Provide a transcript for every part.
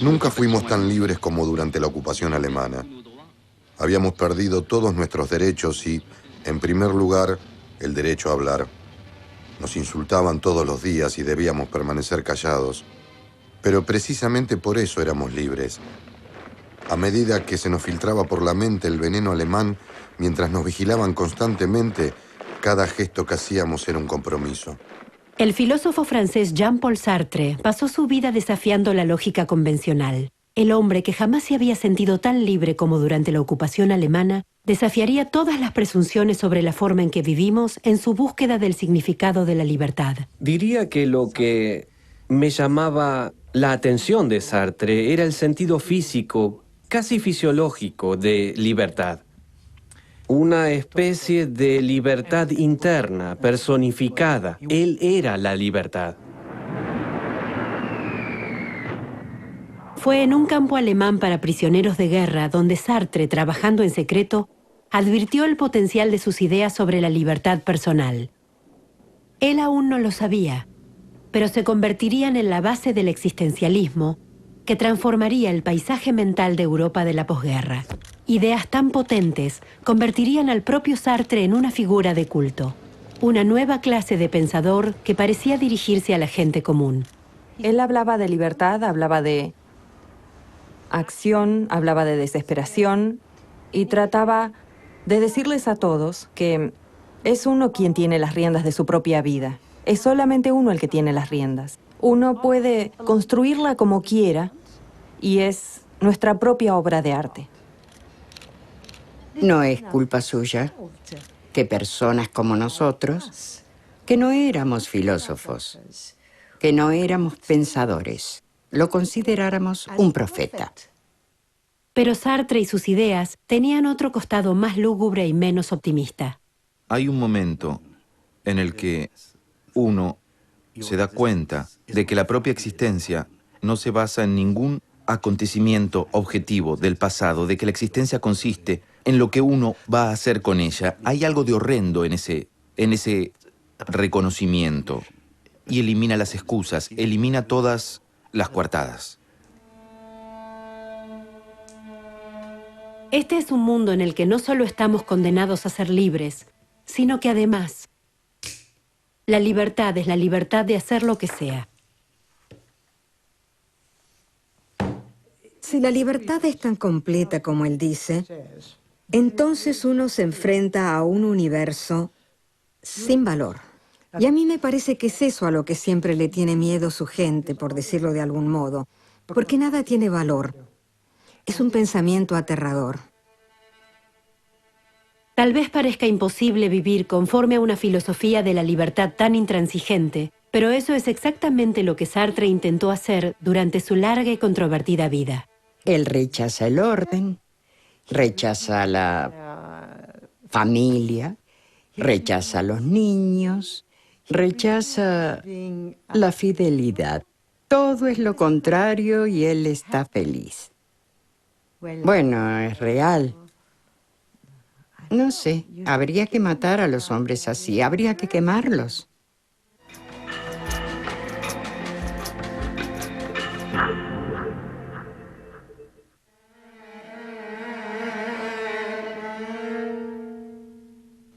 Nunca fuimos tan libres como durante la ocupación alemana. Habíamos perdido todos nuestros derechos y, en primer lugar, el derecho a hablar. Nos insultaban todos los días y debíamos permanecer callados. Pero precisamente por eso éramos libres. A medida que se nos filtraba por la mente el veneno alemán, mientras nos vigilaban constantemente, cada gesto que hacíamos era un compromiso. El filósofo francés Jean-Paul Sartre pasó su vida desafiando la lógica convencional. El hombre que jamás se había sentido tan libre como durante la ocupación alemana desafiaría todas las presunciones sobre la forma en que vivimos en su búsqueda del significado de la libertad. Diría que lo que me llamaba la atención de Sartre era el sentido físico, casi fisiológico, de libertad. Una especie de libertad interna, personificada. Él era la libertad. Fue en un campo alemán para prisioneros de guerra donde Sartre, trabajando en secreto, advirtió el potencial de sus ideas sobre la libertad personal. Él aún no lo sabía, pero se convertirían en la base del existencialismo que transformaría el paisaje mental de Europa de la posguerra. Ideas tan potentes convertirían al propio Sartre en una figura de culto, una nueva clase de pensador que parecía dirigirse a la gente común. Él hablaba de libertad, hablaba de acción, hablaba de desesperación y trataba de decirles a todos que es uno quien tiene las riendas de su propia vida. Es solamente uno el que tiene las riendas. Uno puede construirla como quiera y es nuestra propia obra de arte. No es culpa suya que personas como nosotros, que no éramos filósofos, que no éramos pensadores, lo consideráramos un profeta. Pero Sartre y sus ideas tenían otro costado más lúgubre y menos optimista. Hay un momento en el que uno se da cuenta de que la propia existencia no se basa en ningún acontecimiento objetivo del pasado, de que la existencia consiste en lo que uno va a hacer con ella. Hay algo de horrendo en ese reconocimiento y elimina las excusas, elimina todas las coartadas. Este es un mundo en el que no solo estamos condenados a ser libres, sino que además la libertad es la libertad de hacer lo que sea. Si la libertad es tan completa como él dice, entonces uno se enfrenta a un universo sin valor. Y a mí me parece que es eso a lo que siempre le tiene miedo su gente, por decirlo de algún modo, porque nada tiene valor. Es un pensamiento aterrador. Tal vez parezca imposible vivir conforme a una filosofía de la libertad tan intransigente, pero eso es exactamente lo que Sartre intentó hacer durante su larga y controvertida vida. Él rechaza el orden, rechaza la familia, rechaza a los niños, rechaza la fidelidad. Todo es lo contrario y él está feliz. Bueno, es real. No sé, habría que matar a los hombres así, habría que quemarlos.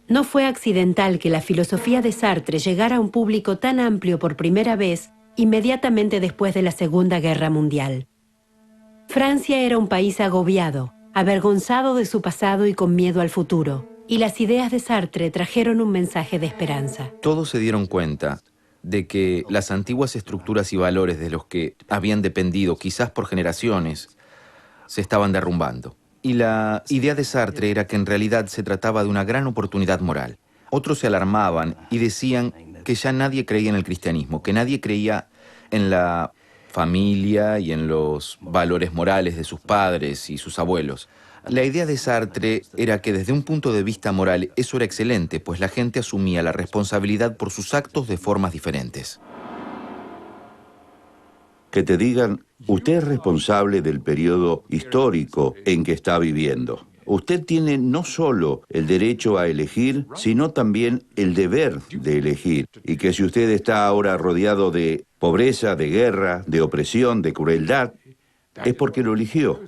No fue accidental que la filosofía de Sartre llegara a un público tan amplio por primera vez inmediatamente después de la Segunda Guerra Mundial. Francia era un país agobiado, avergonzado de su pasado y con miedo al futuro, y las ideas de Sartre trajeron un mensaje de esperanza. Todos se dieron cuenta de que las antiguas estructuras y valores de los que habían dependido, quizás por generaciones, se estaban derrumbando. Y la idea de Sartre era que en realidad se trataba de una gran oportunidad moral. Otros se alarmaban y decían que ya nadie creía en el cristianismo, que nadie creía en la familia y en los valores morales de sus padres y sus abuelos. La idea de Sartre era que desde un punto de vista moral eso era excelente, pues la gente asumía la responsabilidad por sus actos de formas diferentes. Que te digan, usted es responsable del periodo histórico en que está viviendo. Usted tiene no solo el derecho a elegir, sino también el deber de elegir. Y que si usted está ahora rodeado de pobreza, de guerra, de opresión, de crueldad, es porque lo eligió.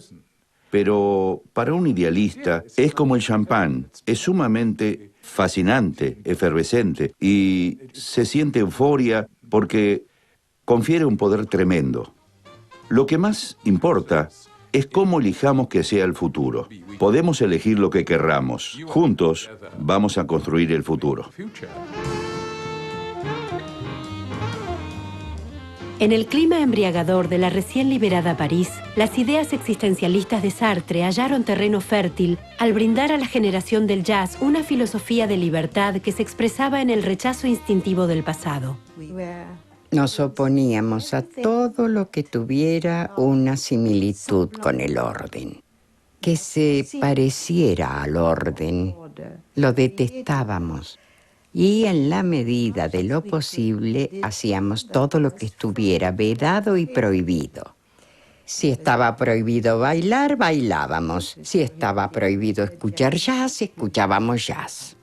Pero para un idealista es como el champán, es sumamente fascinante, efervescente y se siente euforia porque confiere un poder tremendo. Lo que más importa es cómo elijamos que sea el futuro. Podemos elegir lo que querramos. Juntos vamos a construir el futuro. En el clima embriagador de la recién liberada París, las ideas existencialistas de Sartre hallaron terreno fértil al brindar a la generación del jazz una filosofía de libertad que se expresaba en el rechazo instintivo del pasado. Nos oponíamos a todo lo que tuviera una similitud con el orden. Que se pareciera al orden, lo detestábamos. Y en la medida de lo posible hacíamos todo lo que estuviera vedado y prohibido. Si estaba prohibido bailar, bailábamos. Si estaba prohibido escuchar jazz, escuchábamos jazz.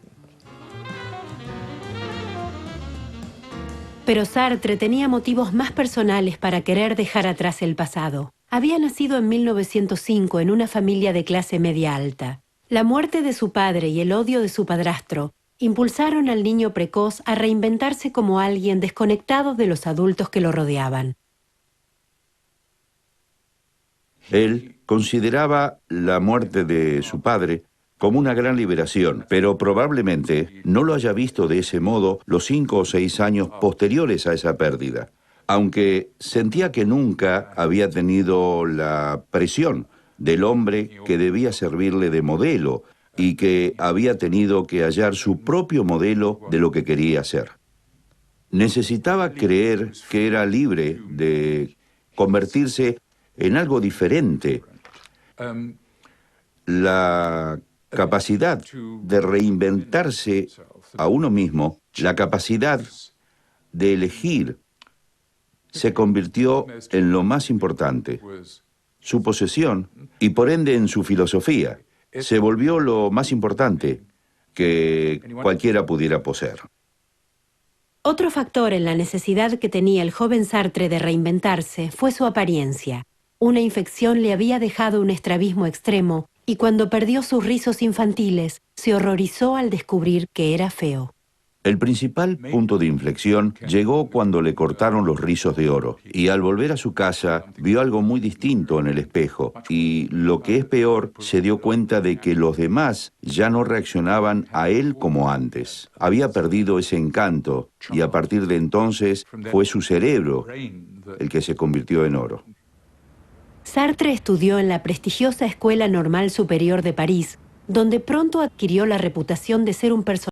Pero Sartre tenía motivos más personales para querer dejar atrás el pasado. Había nacido en 1905 en una familia de clase media alta. La muerte de su padre y el odio de su padrastro impulsaron al niño precoz a reinventarse como alguien desconectado de los adultos que lo rodeaban. Él consideraba la muerte de su padre como una gran liberación, pero probablemente no lo haya visto de ese modo los 5 o 6 años posteriores a esa pérdida, aunque sentía que nunca había tenido la presión del hombre que debía servirle de modelo y que había tenido que hallar su propio modelo de lo que quería hacer. Necesitaba creer que era libre de convertirse en algo diferente. La capacidad de reinventarse a uno mismo, la capacidad de elegir, se convirtió en lo más importante. Su posesión y por ende en su filosofía se volvió lo más importante que cualquiera pudiera poseer. Otro factor en la necesidad que tenía el joven Sartre de reinventarse fue su apariencia. Una infección le había dejado un estrabismo extremo y cuando perdió sus rizos infantiles, se horrorizó al descubrir que era feo. El principal punto de inflexión llegó cuando le cortaron los rizos de oro y al volver a su casa vio algo muy distinto en el espejo y, lo que es peor, se dio cuenta de que los demás ya no reaccionaban a él como antes. Había perdido ese encanto y a partir de entonces fue su cerebro el que se convirtió en oro. Sartre estudió en la prestigiosa Escuela Normal Superior de París, donde pronto adquirió la reputación de ser un personaje